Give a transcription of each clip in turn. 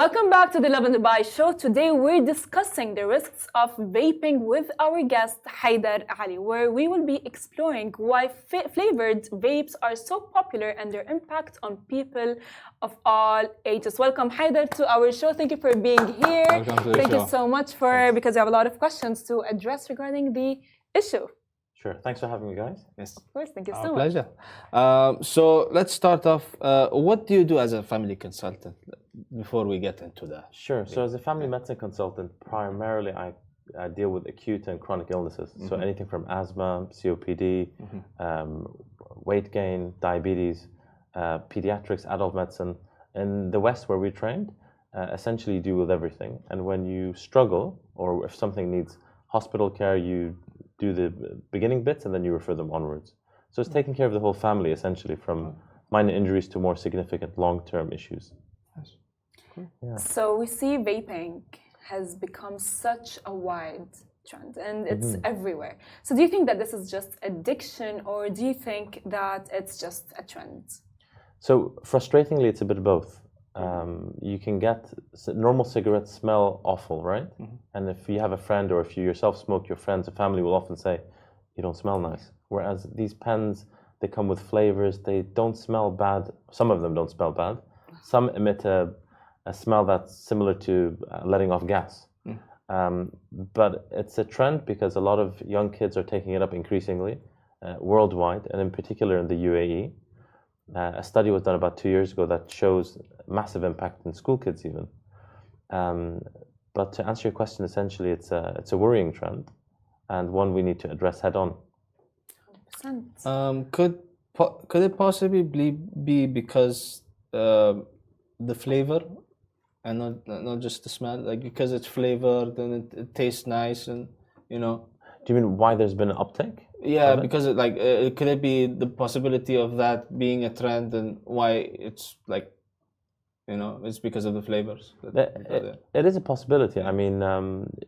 Welcome back to the Lovin Dubai show. Today we're discussing the risks of vaping with our guest Haidar Ali, where we will be exploring why flavored vapes are so popular and their impact on people of all ages. Welcome Haidar to our show. Thank you for being here. Welcome to the Thank show. you so much because we have a lot of questions to address regarding the issue. Sure. Thanks for having me, guys. Yes. Of course, thank you so Our much. pleasure. So let's start off. What do you do as a family consultant before we get into that? Sure. So, as a family medicine consultant, primarily I deal with acute and chronic illnesses. So, anything from asthma, COPD, weight gain, diabetes, pediatrics, adult medicine. In the West, where we trained, essentially you deal with everything. And when you struggle, or if something needs hospital care, you do the beginning bits and then you refer them onwards. So it's taking care of the whole family, essentially, from minor injuries to more significant long-term issues. Yes. Yeah. So we see vaping has become such a wide trend and it's everywhere. So do you think that this is just addiction, or do you think that it's just a trend? So frustratingly, it's a bit of both. You can get normal cigarettes smell awful, right? And if you have a friend or if you yourself smoke, your friends or family will often say, you don't smell nice. Whereas these pens, they come with flavors, they don't smell bad. Some of them don't smell bad. Some emit a smell that's similar to letting off gas. But it's a trend because a lot of young kids are taking it up increasingly worldwide, and in particular in the UAE. A study was done about 2 years ago that shows massive impact in school kids even. But to answer your question, essentially, it's a worrying trend and one we need to address head on. 100%. Could it possibly be because the flavor and not just the smell? Like because it's flavored and it tastes nice, and you know. Do you mean why there's been an uptake? Yeah, because could it be the possibility of that being a trend, and why it's like, you know, it's because of the flavors? It is a possibility. I mean,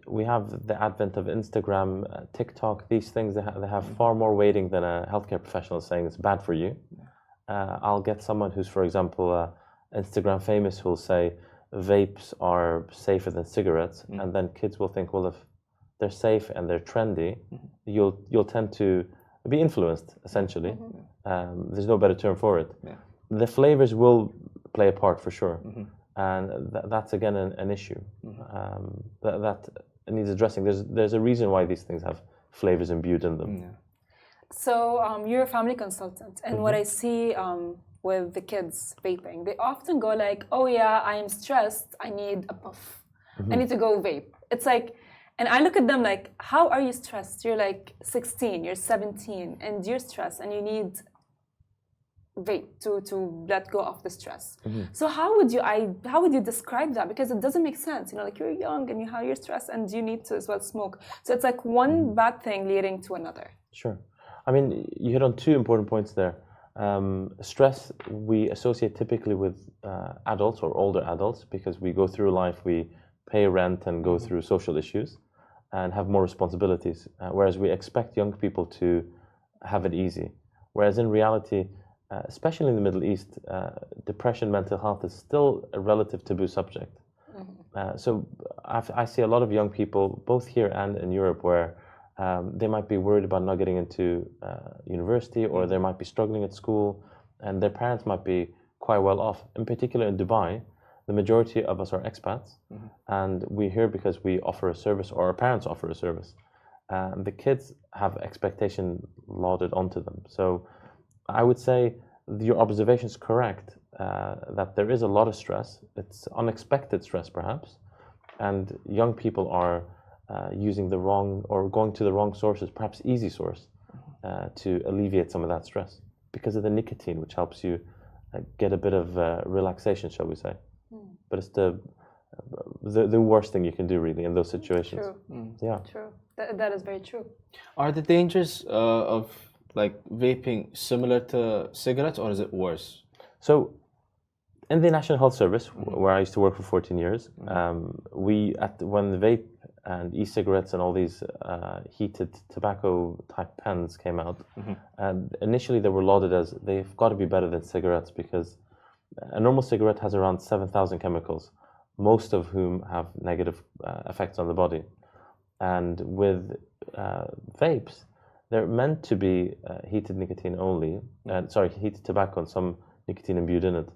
we have the advent of Instagram, TikTok. These things they have far more weighting than a healthcare professional saying it's bad for you. I'll get someone who's, for example, Instagram famous who will say vapes are safer than cigarettes, and then kids will think, well, if they're safe and they're trendy, you'll tend to be influenced, essentially. There's no better term for it. Yeah. The flavors will play a part for sure. And that's, again, an issue that needs addressing. There's a reason why these things have flavors imbued in them. Yeah. So you're a family consultant, and what I see with the kids vaping, they often go like, oh yeah, I am stressed, I need a puff. I need to go vape. It's like, and I look at them like, how are you stressed? You're like 16, you're 17, and you're stressed, and you need vape to let go of the stress. So how would you describe that? Because it doesn't make sense. You know, like you're young and you're stressed, and you need to as well smoke. So it's like one bad thing leading to another. Sure. I mean, you hit on two important points there. Stress we associate typically with adults or older adults because we go through life, we pay rent and go through social issues and have more responsibilities, whereas we expect young people to have it easy. Whereas in reality, especially in the Middle East, depression, mental health is still a relative taboo subject. So I see a lot of young people, both here and in Europe, where they might be worried about not getting into university, or they might be struggling at school, and their parents might be quite well off. In particular in Dubai, the majority of us are expats, and we're here because we offer a service, or our parents offer a service. The kids have expectation lauded onto them. So I would say your observation is correct, that there is a lot of stress. It's unexpected stress, perhaps, and young people are using the wrong, or going to the wrong sources, perhaps easy source, to alleviate some of that stress because of the nicotine, which helps you get a bit of relaxation, shall we say. But it's the worst thing you can do, really, in those situations. True. Yeah. True. That is very true. Are the dangers of like vaping similar to cigarettes, or is it worse? So, in the National Health Service, where I used to work for 14 years, when the vape and e-cigarettes and all these heated tobacco-type pens came out, and initially they were lauded as they've got to be better than cigarettes because a normal cigarette has around 7,000 chemicals. most of whom have negative effects on the body. And with vapes, they're meant to be heated nicotine only, heated tobacco and some nicotine imbued in it.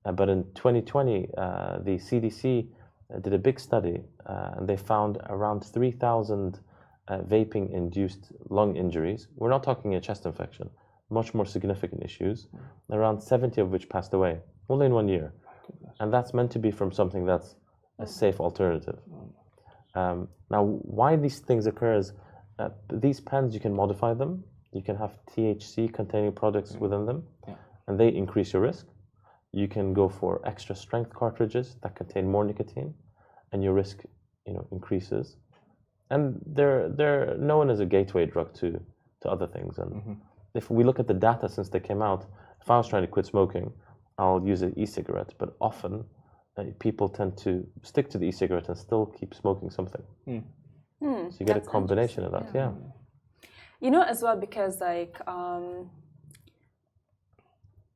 But in 2020, the CDC did a big study and they found around 3,000 vaping-induced lung injuries. We're not talking a chest infection, much more significant issues, around 70 of which passed away, only in 1 year. And that's meant to be from something that's a safe alternative. Now, why these things occur is these pens, you can modify them. You can have THC-containing products within them, and they increase your risk. You can go for extra strength cartridges that contain more nicotine, and your risk, increases. And they're known as a gateway drug to other things. And if we look at the data since they came out, if I was trying to quit smoking, I'll use an e-cigarette, but often people tend to stick to the e-cigarette and still keep smoking something. So you get a combination of that, As well, because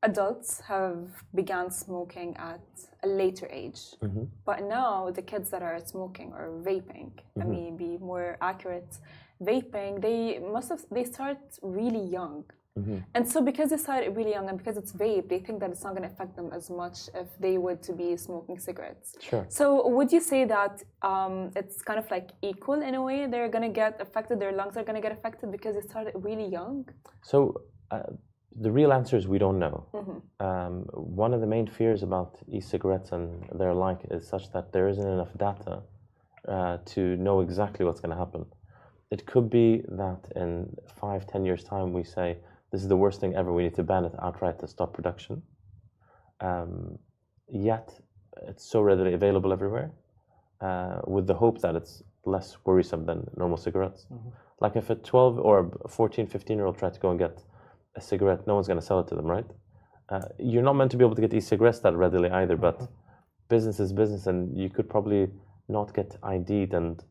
adults have begun smoking at a later age, but now the kids that are smoking or vaping, let me be more accurate, vaping, they start really young. And so because they started really young and because it's vape, they think that it's not going to affect them as much if they were to be smoking cigarettes. Sure. So would you say that it's kind of like equal in a way? They're going to get affected, their lungs are going to get affected because they started really young? So the real answer is we don't know. One of the main fears about e-cigarettes and their like is such that there isn't enough data to know exactly what's going to happen. It could be that in 5-10 years' time we say, this is the worst thing ever, we need to ban it outright to stop production. Yet, it's so readily available everywhere, with the hope that it's less worrisome than normal cigarettes. Like if a 12 or 14, 15-year-old tried to go and get a cigarette, no one's going to sell it to them, right? You're not meant to be able to get e-cigarettes that readily either, but business is business, and you could probably not get ID'd, and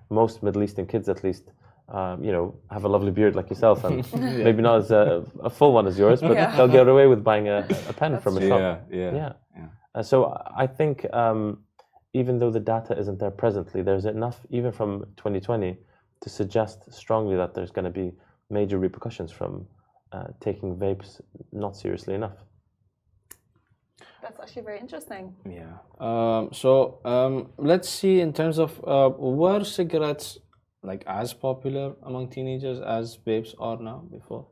most Middle Eastern kids at least have a lovely beard like yourself, and maybe not as a full one as yours, but they'll get away with buying a pen from a shop. So I think even though the data isn't there presently, there's enough, even from 2020, to suggest strongly that there's going to be major repercussions from taking vapes not seriously enough. That's actually very interesting. So let's see, in terms of were cigarettes as popular among teenagers as vapes are now before?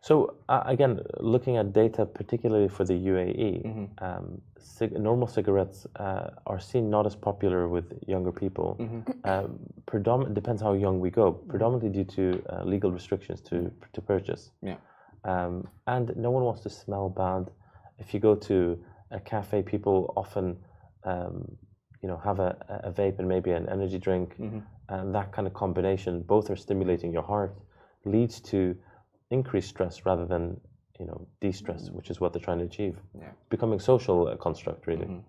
So again, looking at data, particularly for the UAE, normal cigarettes are seen not as popular with younger people. Depends how young we go. Predominantly due to legal restrictions to purchase. And no one wants to smell bad. If you go to a cafe, people often have a vape and maybe an energy drink, and that kind of combination, both are stimulating your heart, leads to increased stress rather than de-stress, which is what they're trying to achieve. Becoming social construct, really.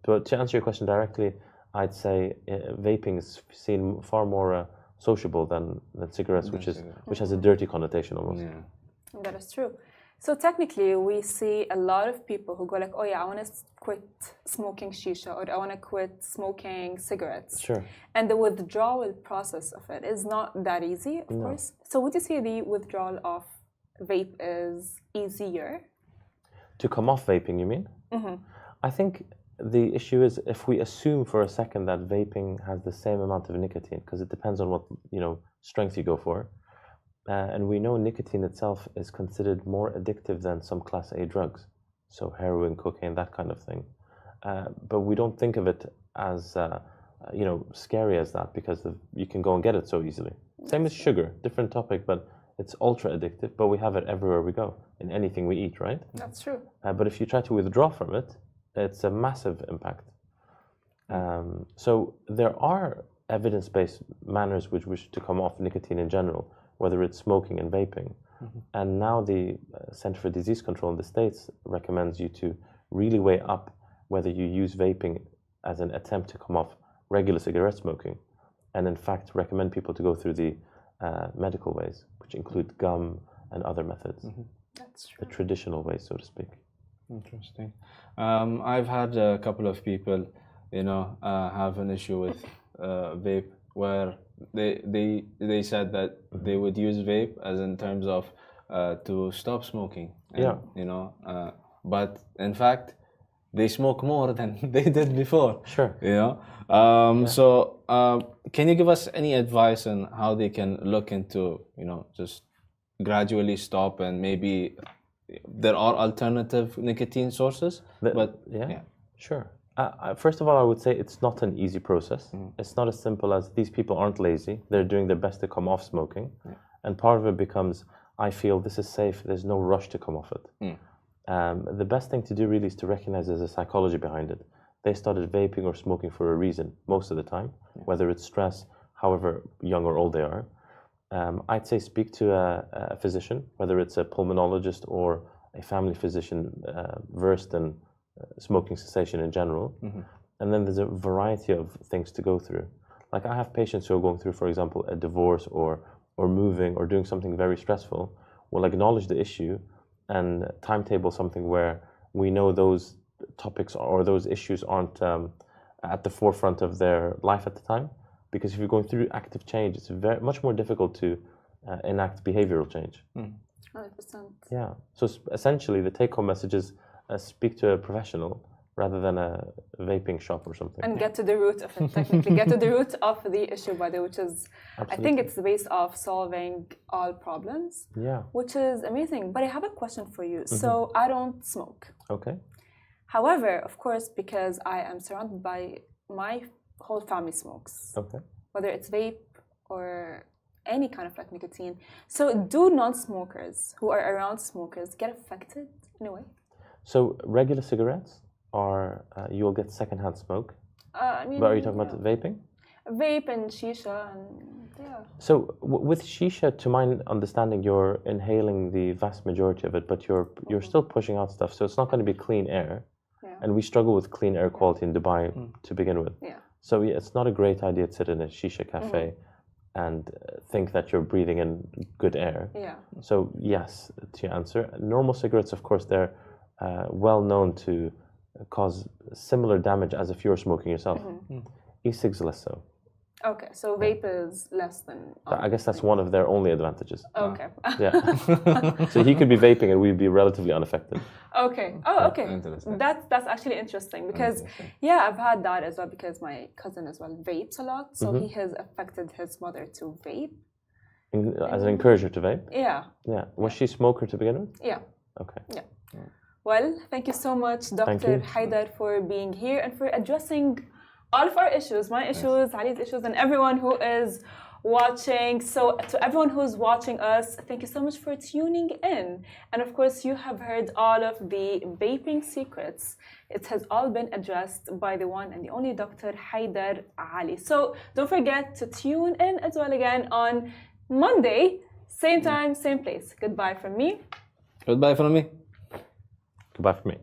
But to answer your question directly, I'd say vaping is seen far more sociable than cigarettes, which has a dirty connotation almost. That is true. So technically, we see a lot of people who go like, oh yeah, I want to quit smoking shisha, or I want to quit smoking cigarettes. Sure. And the withdrawal process of it is not that easy, of course. So would you say the withdrawal of vape is easier? To come off vaping, you mean? I think the issue is if we assume for a second that vaping has the same amount of nicotine, because it depends on what strength you go for. And we know nicotine itself is considered more addictive than some class A drugs, so heroin, cocaine, that kind of thing. But we don't think of it as scary as that, because you can go and get it so easily. Same as sugar, different topic, but it's ultra addictive. But we have it everywhere we go, in anything we eat, right? That's true. But if you try to withdraw from it, it's a massive impact. So there are evidence-based manners which wish to come off nicotine in general, whether it's smoking and vaping. And now the Center for Disease Control in the States recommends you to really weigh up whether you use vaping as an attempt to come off regular cigarette smoking, and in fact recommend people to go through the medical ways, which include gum and other methods. That's true. The traditional ways, so to speak. Interesting. I've had a couple of people have an issue with vape, where they said that they would use vape as in terms of to stop smoking. And, but in fact, they smoke more than they did before. Sure. So can you give us any advice on how they can look into, just gradually stop, and maybe there are alternative nicotine sources? Sure. First of all, I would say it's not an easy process. It's not as simple as these people aren't lazy. They're doing their best to come off smoking. And part of it becomes, I feel this is safe. There's no rush to come off it. The best thing to do really is to recognize there's a psychology behind it. They started vaping or smoking for a reason most of the time, whether it's stress, however young or old they are. I'd say speak to a physician, whether it's a pulmonologist or a family physician versed in smoking cessation in general. And then there's a variety of things to go through. Like I have patients who are going through, for example, a divorce or moving or doing something very stressful, will acknowledge the issue and timetable something where we know those topics or those issues aren't at the forefront of their life at the time. Because if you're going through active change, it's much more difficult to enact behavioral change. 100%. Yeah. So essentially, the take-home message is speak to a professional rather than a vaping shop or something. And get to the root of it, technically. Get to the root of the issue, by the way, which is, Absolutely. I think it's the base of solving all problems. Yeah. Which is amazing. But I have a question for you. So I don't smoke. Okay. However, of course, because I am surrounded by my whole family smokes. Okay. Whether it's vape or any kind of like nicotine. So do non-smokers who are around smokers get affected in a way? So regular cigarettes are, you will get secondhand smoke. I mean, But are you talking about vaping? Vape and shisha and So with shisha, to my understanding, you're inhaling the vast majority of it, but you're still pushing out stuff. So it's not going to be clean air. And we struggle with clean air quality in Dubai to begin with. So it's not a great idea to sit in a shisha cafe and think that you're breathing in good air. So yes, to your answer. Normal cigarettes, of course, they're well known to cause similar damage as if you're smoking yourself. E-cigs less so. Okay, so vape is less than... I guess that's one of their only advantages. Okay. Yeah. So he could be vaping and we'd be relatively unaffected. Okay. Oh, okay. That's actually interesting because, I've had that as well because my cousin as well vapes a lot. So he has affected his mother to vape. As an encourager to vape? Yeah. Yeah. Was she a smoker to begin with? Yeah. Okay. Yeah. Well, thank you so much, Dr. Haidar, for being here and for addressing all of our issues, my issues, Ali's issues, and everyone who is watching. So to everyone who's watching us, thank you so much for tuning in. And of course, you have heard all of the vaping secrets. It has all been addressed by the one and the only Dr. Haidar Ali. So don't forget to tune in as well again on Monday, same time, same place. Goodbye from me. Goodbye from me. Goodbye from me.